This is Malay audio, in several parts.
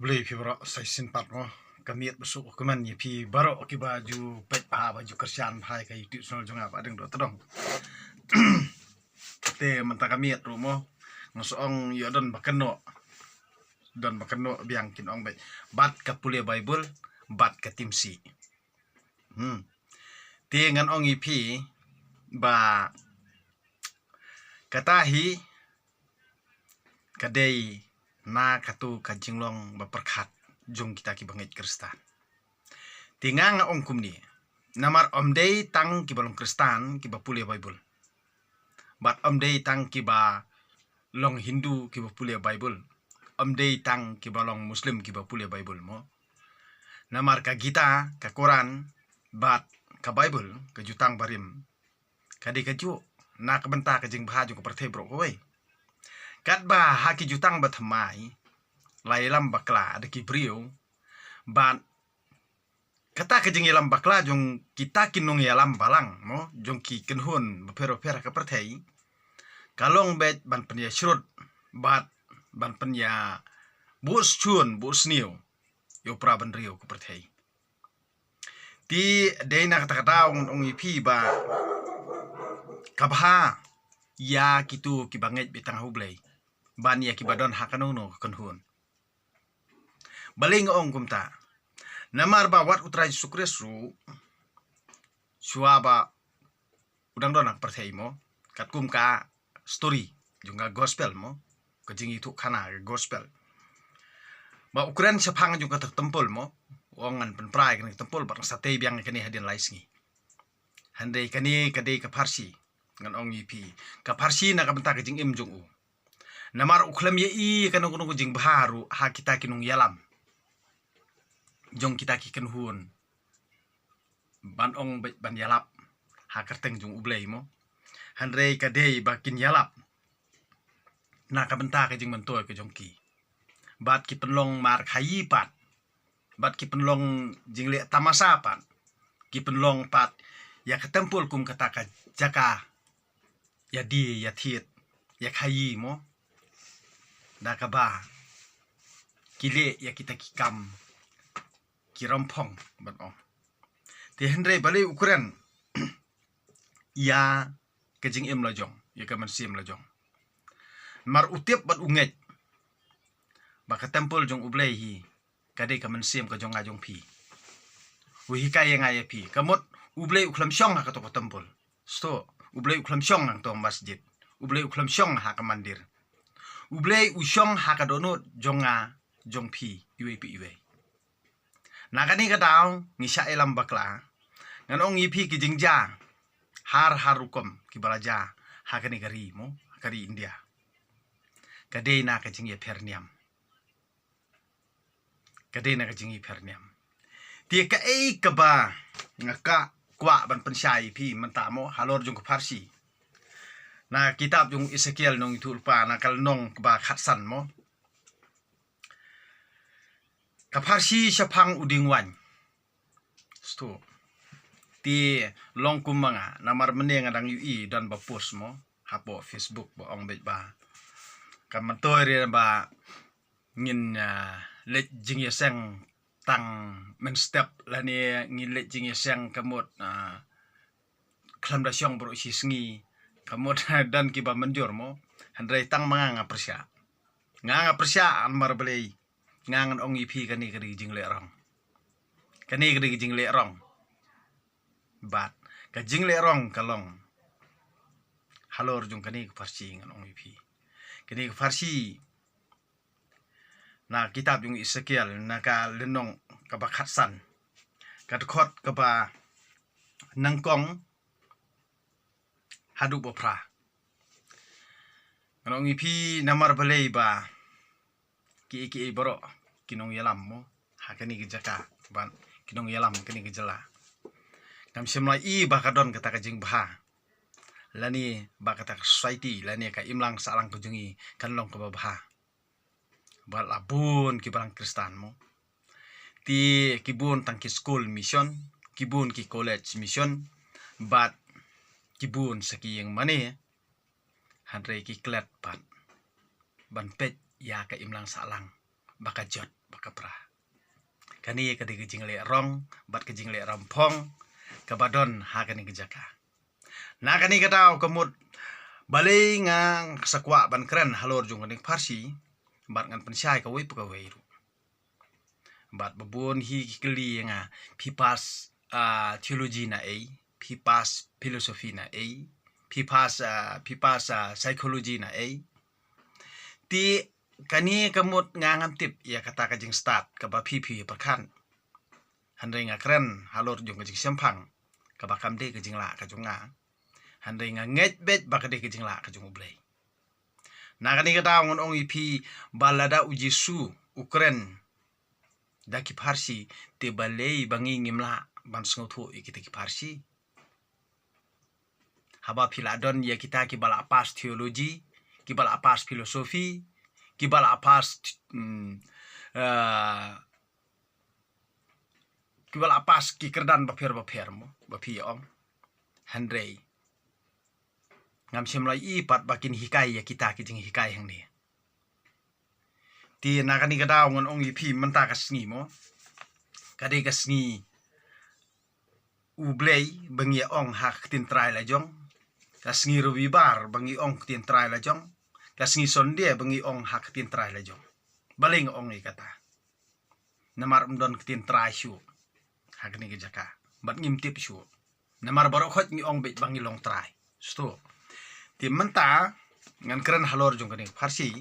Beli pi baro sai simpat mo kamiat besuk keman ye pi baro ki baju pet pa baju kerjaan hai kai tu sonol jonga pa deng do tedong te menta kamiat rumo ngosong yo don bakeno biang kin ong bat ka pule bible bat ka timsi te ngan ong ipi ba katahi kadai na katu kajinglong baperkhat jong kita ki bangit kristan tingang ong kumni namar omdei tang ki balong kristan ki bapule bible bat omdei tang ki ba long hindu ki bapule bible omdei tang ki balong muslim ki bapule bible mo namar ka gita ka quran bat ka bible ka jutang barim kadi ka ju na ka benta ka jing bha ju ka parthe bro koi kat ba haki jutang bathamai lailam bakla ada ki brio ban kata ka jing yalam bakla jong kita kinong yalam balang mo jong ki kenhun bapero pera ka parthei kalong bet ban penya shrut bat ban penya bus chun bus niu yo praban rio ka parthei ti deina kata kata ong ipi ba kabha ya kitu ki banget bitang hublei ban ya ki badon hakanono kenhun baling ong kumta namar ba wat utrai sukresu suaba udang donak perthei mo katkum ka story junga gospel mo kajing itu kana gospel ba ukuran sepang juga tak tempul mo wongan penprai kan tempul ba sate biang kani hadin laisngi handai kani kadai ka farsi ngan ong ipi ka farsi na ka benta kajing im jungu namar uklam ye i kanong jing baharu ha kita kinung yalam jong kita ki kenhun ban ong ban yalap ha kerteng jong ublei mo handrei kadei bakin yalap na ka benta ka jing mentoy ke jong ki bat ki penlong mar khayi pat bat ki penlong jingle tamasa pat ki penlong pat ya ketempul kum kata ka jaka ya di ya thiet ya khayi mo da ka ba kile ya kita ki kam kirampong bat ong ti hendrei bali ukuran ya kejing im lajong ya ka mansim lajong mar utiap bat unget ba ka tempel jong ublei hi kadai ka mansim ka jong ajong pi wi ka yang ai pi kamot ublei uklam syong ha ka to tempel sto ublei uklam syong nang to masjid ublei uklam syong ha ka mandir ublei usyong ha ka dono jonga jong pi iwe pi iwe nakani ka daw ngisa elam bakla ngan ong ipi ki jingja har harukom ki balaja ha kani gari mo kari india kadai na ka jingi perniam kadai na ka jingi perniam ti ka ei ka ba ngaka kwa ban pensyai pi mentamo halor jong ka farsi na kitab jong Ezekiel nong itu lupa na kal nong ba khatsan mo kafarsi syapang uding wan sto ti long kumanga namar meneng adang ui dan ba post mo hapo Facebook ba ong bet ba kamantoy re ba ngin let jing yeseng tang men step lani ngin let jing yeseng kamot klam da syong bro sisngi kamot dan kiba menjor mo handrai tang manga nga persya amar belei ngangan ong ipi kani jing le rong kani jing le rong bat ka jing le rong kalong halor jung kani farsi ngan ong ipi kani farsi na kitab yung Ezekiel na ka lenong ka bakhatsan ka khot ka ba nangkong hadu bopra ngan ong ipi namar belei ba ki boro kinong yalam mo hakani gejaka ban kinong yalam kani gejala kam semla i bakadon kata kajing bha lani bakata society lani ka imlang salang kujungi kanlong ka bha bal abun ki barang kristan mo ti kibun tang ki school mission kibun ki college mission bat kibun saki yang mane handrei ki klet pat ban pet ya ka imlang salang baka jot bakapra kani kadi kejing le rong bat kejing le rampong kabadon ha kani kejaka na kani kadau kemut balai ngang sakwa ban keren halor jung kani Parsi bat ngan pensyai kawai pekawai ru bat babun hi kili nga pipas teologi na pipas filosofi na pipas psikologi na ti kani kamut ngangam tip ya kata kajing start kaba pipi perkan handai nga keren halor jung kajing sempang kaba kamde kajing la kajung nga handai nga nget bet bakade kajing la kajung ublay na kani kata ngon ong ipi balada ujisu Ukren daki Parsi te balei bangi ngimla ban sengotu ikita ki Parsi haba piladon ya kita ki bala pas teologi ki bala pas filosofi ki bala pas ki bala pas ki kerdan baper mo bapi ong handrei ngam simlai ipat bakin hikai ya kita ki jing hikai hang ni ti nakani kadau ngon ong ipi menta kasni mo kade kasni ublay bangi ong hak tin trai la jong kasni rubibar bangi ong tin trai la jong kasni sonde bangi ong hak tin trai la jong baling ong i kata namar mdon tin trai shu hak ni jaka bat ngim tip shu namar barokot ngi ong bet bangi long trai sto ti menta ngan keren halor jong kani Parsi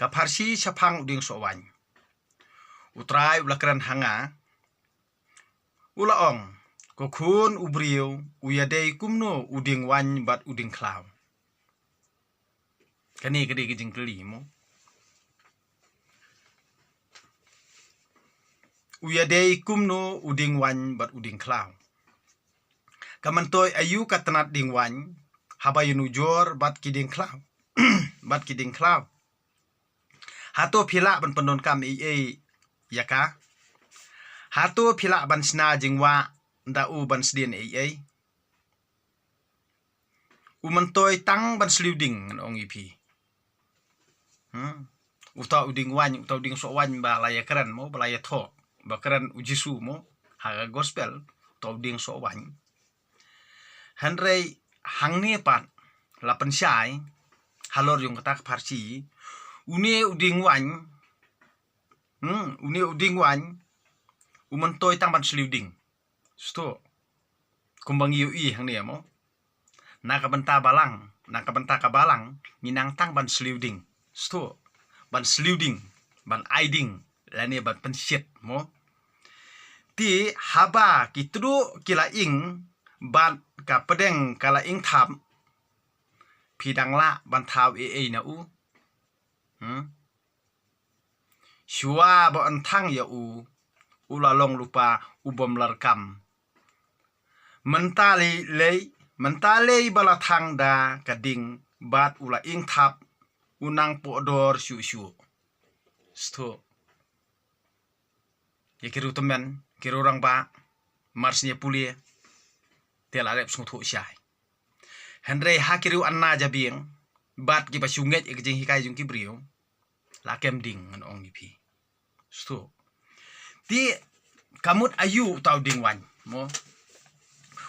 ka Parsi sapang ding sowan utrai ula keren hanga ula ong kokun ubriu uyadei kumno uding wan bat uding klaw kani kedi kijing kelimo uyadei kumno uding wan bat uding klaw kamantoy ayu katanat ding wan habayunu jor bat kiding klaw bat kiding klaw hato phila ban pendon kam yaka hato phila ban sna jingwa nda u ban sdien umantoy tang ban sluding ong ipi uta uding wan uta uding so wan ba laya keren mo balaya tho ba keren ujisu mo haga gospel to uding so wan handrei hangni pat la pensyai halor yung kata Parsi une uding wan umantoy tang ban sluding sto kumbang yu hang ni mo nakabenta kabalang minang tang ban sluding sto ban sluding ban aiding lani ban pensyet mo ti haba kitru kila ing ban ka pedeng kala ing thap pidang la ban thaw na u shua ba antang ya ulalong lupa ubom larkam mentale bala thang da kading bat ula ing thap unang podor shu sto ya kiru temen kiru orang ba marsnya pulie tel arep sungthu syai Henry hakiru anna jabing bat ki pasunget ikjing hikai jung kibriu la kemding ngan ong ipi sto ti kamut ayu utau ding wan mo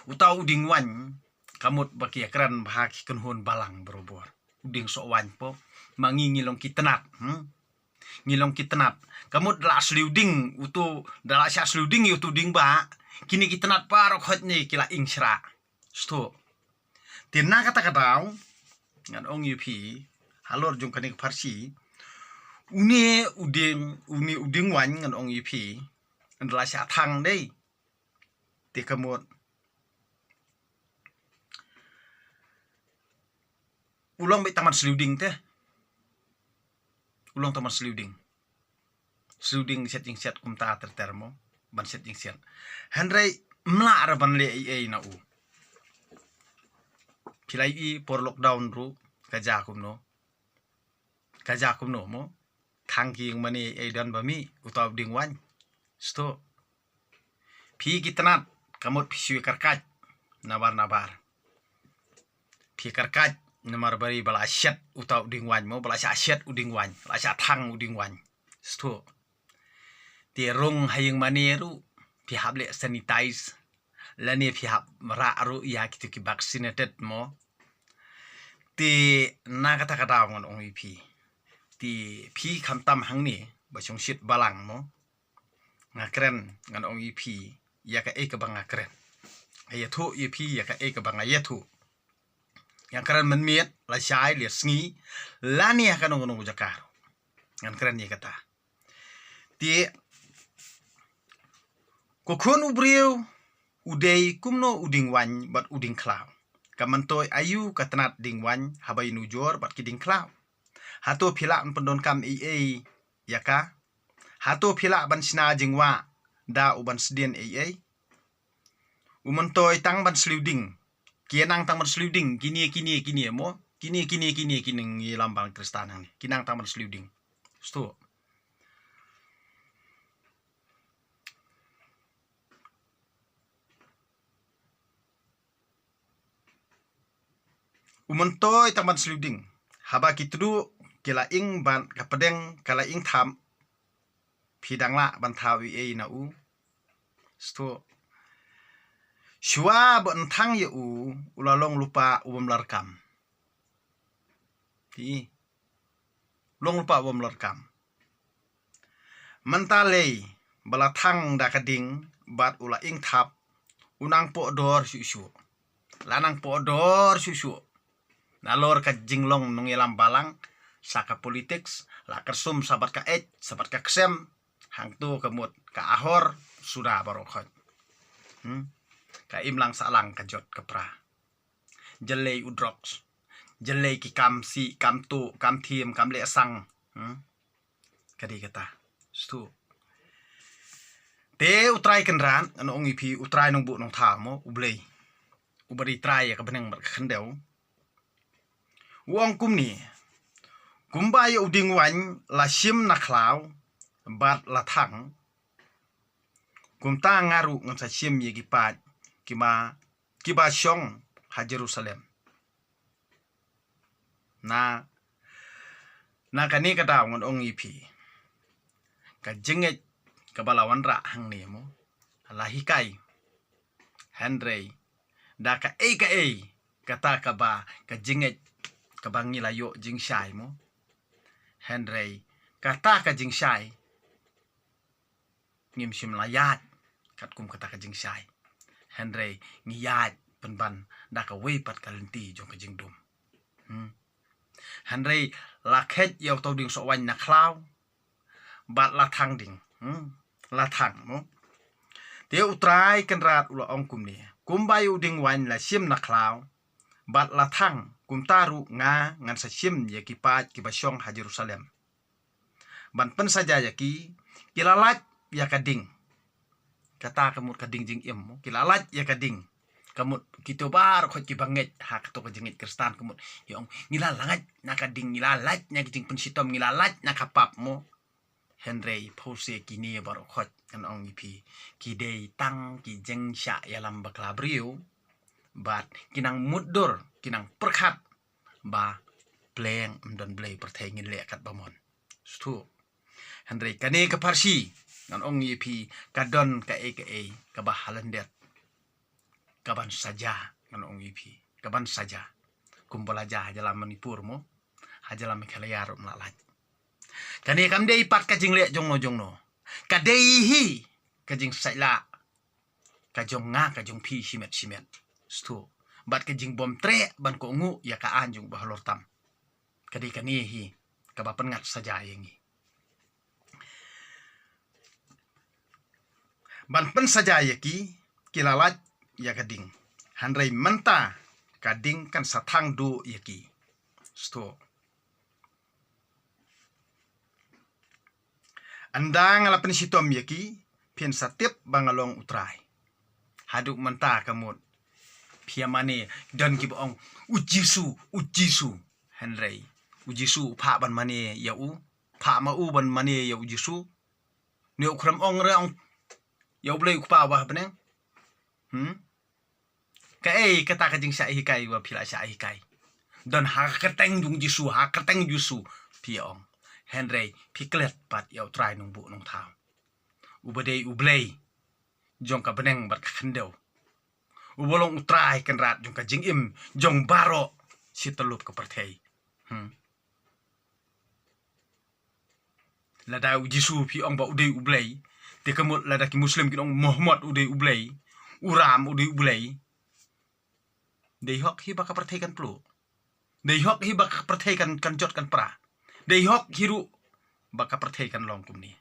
utau ding wan kamut baki kran bahak kenhun balang berobor uding so wan po mangi ngilong kitenat ngilong kitenat kamut la sluding utu dala sya sluding utu ding ba kini kitenat parok hot ni kila ingsra sto tina kata-kata ngan ong ipi halor jung kani Parsi uni uding wan ngan ong ipi andala sya thang dei ti kamut ulang be taman sluding te ulang taman sluding setting set kumta termo ban setting set handrai mla ra ban le na u pilai por lockdown ru kaja kumno mo khangking mani dan bami utaw ding wan sto pi kitanat kamut pisui karkat nabar pi karkat namar bari bala asyat utaw ding wan mo bala asyat uding wan bala asyat thang uding wan sto ti rong hayang maneru pihak le sanitize lani pihak meraru ya kitu ki vaccinated mo ti na kata kata ngon ong ipi ti pi kamtam hangni basong shit balang mo ngakren ngan ong ipi ya ka e ka bang ngakren ayathu ipi ya ka e ka bang ayathu yang keren menmiet la syai le sngi lani akan nong jakar ngan keren ye kata ti kokun ubriu udei kumno uding wan bat uding klau kamantoy ayu katnat ding wan habai nujor bat kiding klau hato phila pendon kam yaka hato phila ban sina jingwa da uban sedien umantoy tang ban sluding kinang tang ban sluding kini mo kini ngi lambang kristan ni kinang tang ban sluding sto umantoy tang ban sluding haba kitru kila ing ban kapedeng kala ing tham phidang la ban thawi na u sto shua bon thang ye ulalong lupa ubam larkam ti long lupa ubam larkam mentale bala thang da kading bat ula ing thap unang po dor su lanang po dor su nalor ka jinglong nung ilam balang saka politics la kersum sabat ka sabat ka ksem hangtu kemut ka ahor sudah barokot ka imlang salang kajot kepra jelei udrox jelei ki kam si kam tu kam thiem kam le sang kadi kata stu te utrai kenran ano ong ipi utrai nong bu nong tha mo ublei ubari trai ka beneng bar khendeu wong kumni kumbai uding wan la sim na klau bat la thang kumta ngaru ngan sa sim ye gipat kiba syong ha Jerusalem na kani kata ngon ong ipi ka jenget ka balawan ra hang ne mo ala hikai Henry da ka kata ka ba ka jenget ka bangi layo jing shai mo Henry kata ka jing shai ngim sim layat kat kum kata ka jing shai Henry ngiyat penban da ka wei pat kalenti jong ka jing dum Henry lakhet yaw to ding so wan na klau bat la thang ding la thang mo te utrai kenrat ula ong kum ni kumbai uding wan la sim na klau bat la thang kum taru ngan sa sim ye kipat ki basyong ha Jerusalem ban pen saja yaki kilalat ya kading kata kamut kading jing mo kilalat ya kading kamut kito bar khot ki banget hak to ka jingit kristan kamut yong ngilalat na kading ngilalat na jing pensitom ngilalat na kapap mo Henry pose kini bar khot kan ong ipi kidei tang ki jeng sya yalam baklabriu bat kinang mudur kinang perkhat ba pleng mdon blei perthai ngin le kat bamon stu Henry kane ka parsi nan ong ipi kadon ka ka bahalan det kaban saja nan ong ipi kaban saja kumbalaja jalan Manipur mo hajalam Meghalaya ro mlalat kane kam dei pat ka jingle jongno ka dei hi ka jing saila ka jong nga ka jong pi simet stu bat ka jing bom tre ban ko ngu ya ka anjung bahalor tam kadi kani hi ka bapen ngat saja yengi ban pen saja yaki kilalat ya kading Henry menta kading kan sathang do yaki sto andang alapen sitom yaki pian satip bangalong utrai haduk menta kamut piamane dan ki bong ujisu Henry ujisu pha ban mane ya pha ma ban mane ya ujisu ne ukram ong re ong yaw blei kupa ba beneng ka kata ka jing sa hikai wa phila sa hikai dan ha keteng jung jisu ha keteng jusu piong Henry piklet pat yaw try nung bu nung thau ubadei ublei jong ka beneng bat ka khandeu ubolong utrai kan rat jong ka jing im jong baro si telup ka perthei lada jisu pi ong ba udei ublei te kamut lada ki muslim ki ong Muhammad udei ublei uram udei ublei dei hok hi ba ka perthei kan plu dei hok hi ba ka perthei kan jot kan pra dei hok hiru ba ka perthei kan long kum ni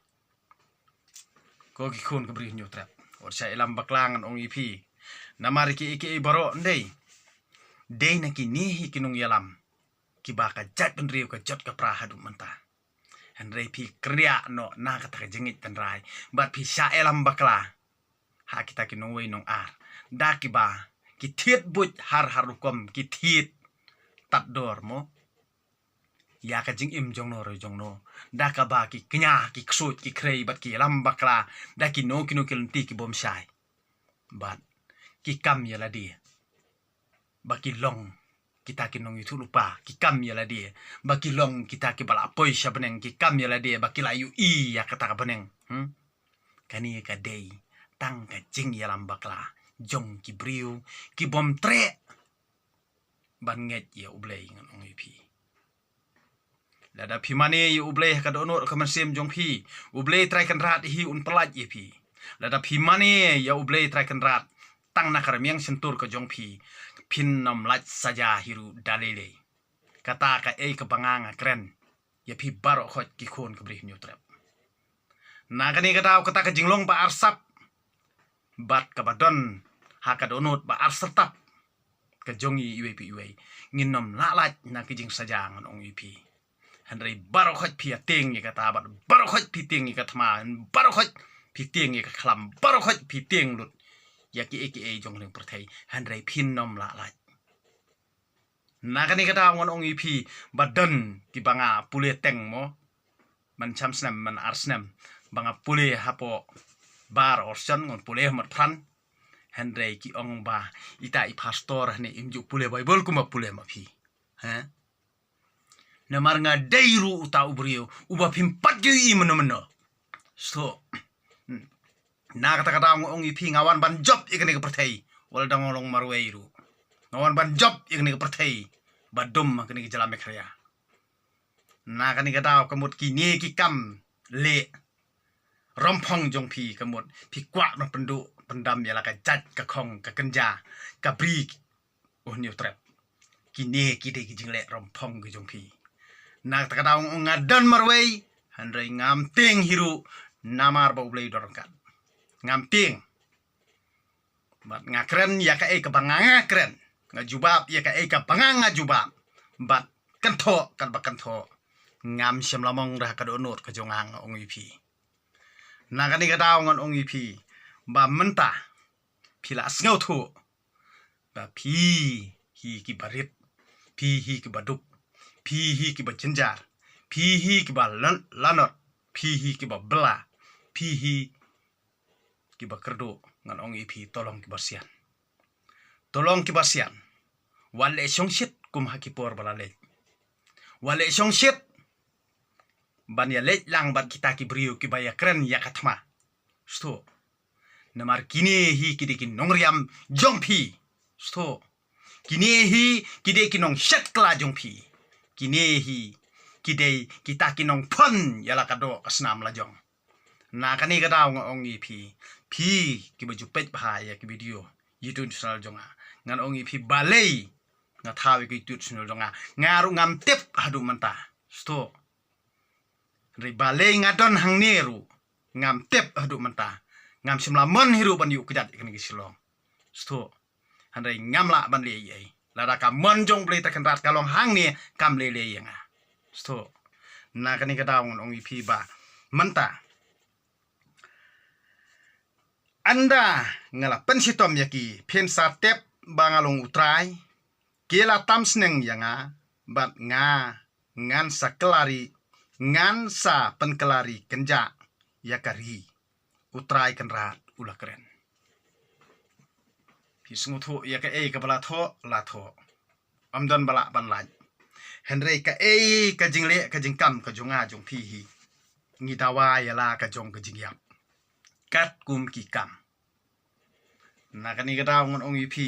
ko ki khun ka bri nyu trap or sa elam baklangan ong ipi namari ki baro ndei dei na ki ni hi kinung yalam ki ba ka jat kan riu ka jot ka pra hadu manta han rei pi kriya no na ka ta jingit kan rai bat pi sa elam bakla ha kita ki nong wei nong ar da ki ba ki thiet but har harukom ki thiet tat dor mo ya ka jing im jong no ro jong no da ka ba ki knya ki ksut ki krei bat ki lam bakla da ki no ti ki bom sai bat ki kam ya la dia ba ki long kita ki nong itu lupa ki kam ya la dia ba ki long kita ki bala poi sha beneng ki kam ya la dia ba ki la yu I ya kata ka beneng kani ka dei tang ka jing ya lam bakla jong ki briu ki bom tre ban nget ya ublei ngan ong ipi lada pi mane ya ublei ka donor ka mansem jong pi ublei trai kan rat hi un pelaj ya pi lada pi mane ya ublei trai kan rat tang na karamiang sentur ka jong pi pin nom laj saja hiru dalile kata ka ka banganga kren ya pi baro khot ki khon ka bri nyu trap na kani ka daw kata ka jinglong ba arsap bat ka badon ha ka donot ba arsatap ka jongi iwe pi iwe nginom la laj na ki jing saja ngon ong ipi hanrei baro khot pi ateng ni kata bat baro khot pi teng ni ka thma baro khot pi teng ni ka khlam baro khot pi teng lut ya ki jong leng perthei hanrei phin nom la laj na kani ka daw ngon ong ipi badan ki banga pule teng mo man cham snam man arsnam banga pule hapo bar orsan ngon pule mat phan hanrei ki ong ba ita I pastor ne imju pule bible kuma pule ma phi ha namar nga deiru uta ubrio uba phim pat gi I meno so na kata ong ipi ngawan ban job ikani ka perthei wal dang long marweiru ngawan ban job ikani ka perthei badum kani ki jala mekhria na kani ka daw kamut ki ni ki kam le rompong jong pi kamut pi kwa no pendu pendam ya la ka jat ka khong ka kenja ka bri new trap kini ki de ki jingle rompong ki jong pi na ta daw ngadan marwei hanrei ngam ting hiru namar ba ublei dorkan ngam ting bat ngakren ya ka ka banganga kren ngajubab ya ka ka banganga jubab bat kentho kan ba kentho ngam semlamong dah ka donor ka jongang ong ipi na kani ka daw ngon ong ipi ba menta pila sngo thu ba pi hi ki barit pi hi ki baduk pi hi ki ba jinjar pi hi ki ba lanot pi hi ki ba bela pi hi ki ba kerdo ngan ong ipi tolong ki basian wale songsit kum hakipor balale wale songsit ban ya lej lang bat kita ki brio ki baya kren ya kathma sto namar kini hi kidiki nongriam jongpi sto kini hi kideki nong shatla jongpi kini hi kidei kita kinong pon yala kado kasnam la jong na kani ka daw ong ipi pi ki baju pet bahaya ki video YouTube channel jonga ngan ong ipi balei nga thawi ki YouTube channel jonga ngaru ngam tip hadu manta sto ri balei ngadon hang neru ngam tip hadu manta ngam simla mon hiru ban yu kejat ikani ki silong sto hanrei ngam la ban le ai lada ka mon jong ble ta kan rat kalong hang ni kam le yanga sto na kani ka daw ong ipi ba manta anda ngala pensitom yaki pensa tep bangalong utrai kela tamsneng yanga bat ngan sakelari ngan sa penkelari kenja yakari utrai kenrat ulah keren pisngu tho yaka ka bala tho la tho amdan bala ban laj henrei ka ka jingle ka jingkam ka jonga jong phi hi ngidawa yala ka jong ka jingyap kat kum ki kam na kani ka daw ngon ong ipi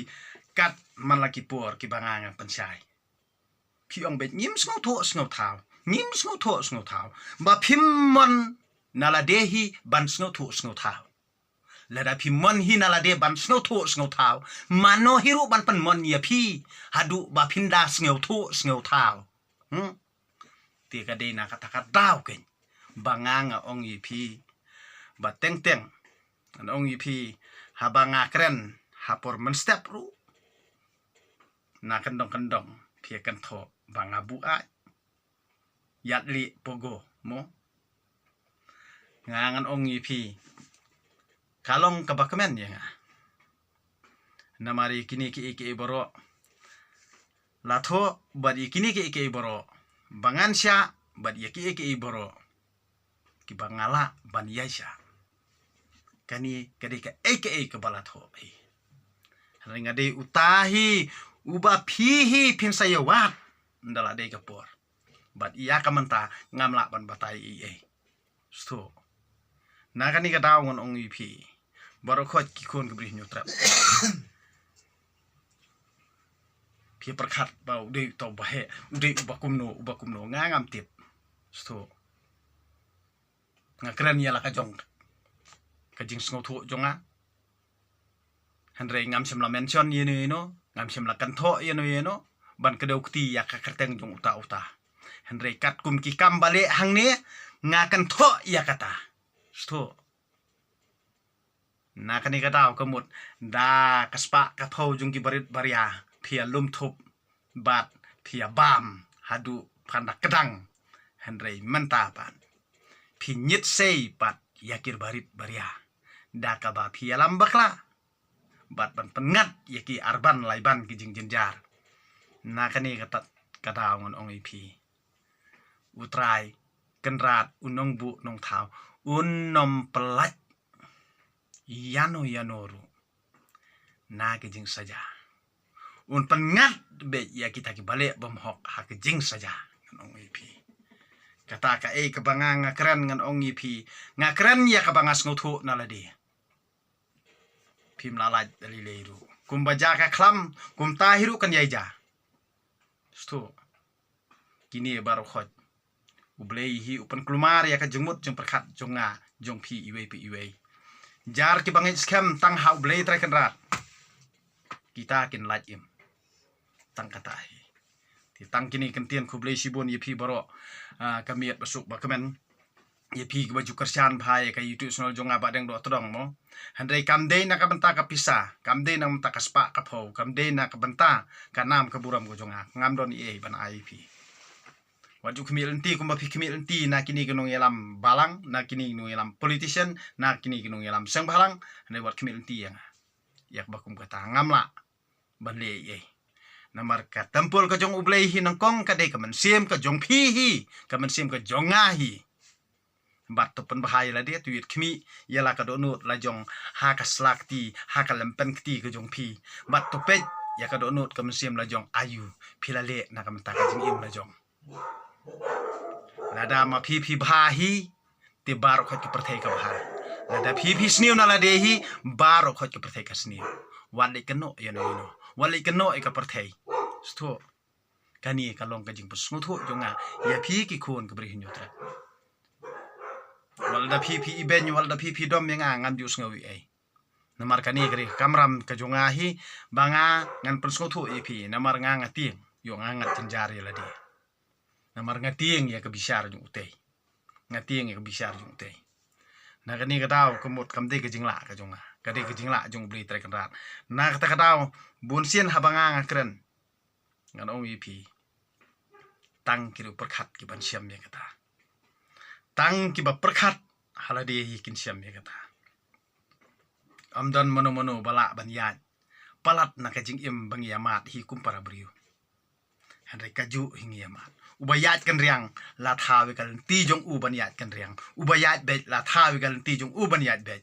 kat man laki por ki bangang pensai pi ong bet nyim sngo thau nyim sngo thau ba phim mon nala dehi ban sngo thau lada pi mon hi nala de ban sngo thau mano hiru ban pan mon ya pi hadu ba pinda sngo thau ti ka de na kata ka daw ken banganga ong ipi ba teng an ong ipi habanga kren hapor men step ru na kendong pia kan tho banga bu a yat li pogo mo ngangan ong ipi kalong kabakmen ya nga namari kini ki boro latho bad kini ki boro bangan sya bad ki boro ki bangala ban yaisha kani kadika ke balatho ai ringa de utahi uba pihi pinsayawat ndala de kapor bat iya kamanta ngamla ban batai sto nagani ka daw ngon ong ipi baro khot ki kon gbrih nyutra pi perkhat bau de to bahe de ubakumno ngangam tip sto ngakran yala ka jong kajing sngo thu jonga handre ngam simla mention yeno ngam simla kan tho yeno ban kedau kti ya ka kerteng jong uta handre kat kum ki kam bale hangne ngakan tho ya kata sto na kani kata kamut da kaspa ka phau jong ki barit baria phia lum thup bat phia bam hadu phandak kedang handre menta pan phi nyit sei pat yakir barit baria daka ba phia lambakla bat ban pengat yaki arban laiban kijing jenjar na kani kata ngon ong ipi utrai kenrat unong bu nong thau unom pelat yanoru na kijing saja un pengat be yaki taki balik bomhok ha kijing saja nong ipi kata ka kebangang ngakran ngan ong ipi ngakran ya kabangas nguthu naladi pim lalaj dalileiru kum baja ka klam kum tahiru kan yaija sto kini baru khot ublei hi upan klumar ya ka jengmut jeng perkhat jonga jong pi iwe jar ki bangit scam tang ha ublei tra kan rat kita kin lajim tang kata hi ti tang kini kentian ku blei sibon ye pi baro kamiat basuk bakamen ye pi baju kerjaan bhai ka youtube channel jonga badeng do todong mo handai kamde na ka benta ka pisa kamde na mta ka spa ka phau kamde na ka benta ka nam ka buram go jonga ngam don ban ip waju kemilenti kumba pi kemilenti na kini gunung yalam balang na kini gunung yalam politician na kini gunung yalam sang balang handai wat kemilenti yang yak bakum kata ngamla ban le namar ka tempul ka jong ublei hi nangkong ka de ka mensim ka jong phi hi ka mensim ka jonga hi bat to pen bahai la dia tuit khmi yala ka donut la jong ha ka slakti ha ka lempen kti ka jong phi bat to pej ya ka donut ka mensim la jong ayu philale na ka menta ka jing im la jong lada ma phi bhahi te bar khot ki perthai ka bha lada phi sniu na la de hi bar khot ki perthai ka sniu wale keno yeno wale keno e ka perthai sto kani ka long ka jing pusngu thu jonga ya phi ki khon ka bri hinyotra walda phi iben walda phi dom yang ngam jus ngawi ai namar kani kri kamram ka jonga hi banga ngan pusngu thu e phi namar nga ngati yo nga ngat jenjari la di namar ngati ya ka bisar jung utei ngati ya ka bisar jung utei na kani ka daw kumut kamde ka jingla ka jonga kade ka jingla jung bli tre kan rat na ka daw bunsian habanga ngakren ngan ong ipi tang kiru perkhat ki ban siam ya kata tang ki ba perkhat halade hi kin siam ya kata amdan mono bala ban yat palat na ka jing im bang yamat hi kum para briu handai kaju hingi yamat ubayat kan riang la thawe kal ti jong u ban yat kan riang ubayat be la thawe kal ti jong u ban yat be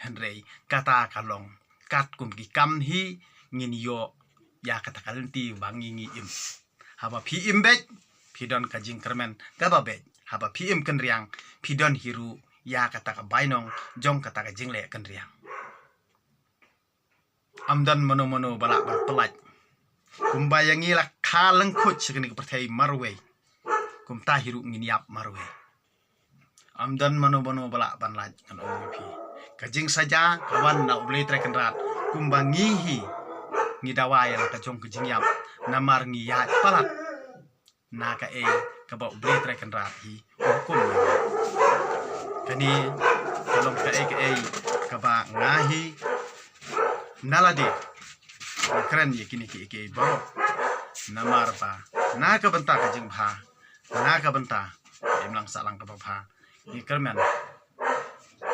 handai kata kalong kat kum ki kam hi ngin yo ya kata kalenti bangingi im haba pi im bet pidon kajing kermen gaba bet haba pi im kenriang pidon hiru ya kata ka bainong jong kata ka jingle kan riang amdan mono balak berpelat kumbayangi la kaleng khut sekeni perthai marwe kum tahiru nginiap marwe amdan mono balak ban laj kan opi kajing saja kawan na ublei trekan rat kumbangihi ngidawai la ka jong kajing yap namar ngiyat palat na ka ka ba ublei trekan rat hi hukum kani kalong ka ka ba ngahi nalade keren ye kini ki baro namar ba na ka benta ka jing bha na ka benta imlang salang ka ba ni kermen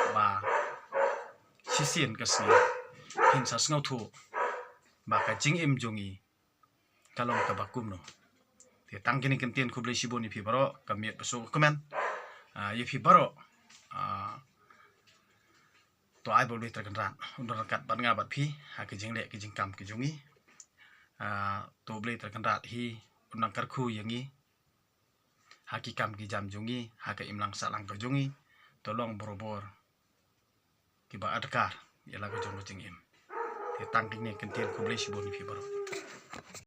ba sisien ka sni hin sa snau thu ba ka jing im jongi kalong ka ba kumno te tang kini kentien kublai siboni phi baro kamiet baso komen ye phi baro to ai boleh terkenal untuk rekat ban ngabat phi ha ke jing le ke jing kam ke jungi to boleh terkenal hi unang karku yangi ha ki kam ki jam jungi ha ke imlang salang ke jungi tolong borobor ki ba adkar yala ke jong jing im te tang kini kentien kublai siboni phi baro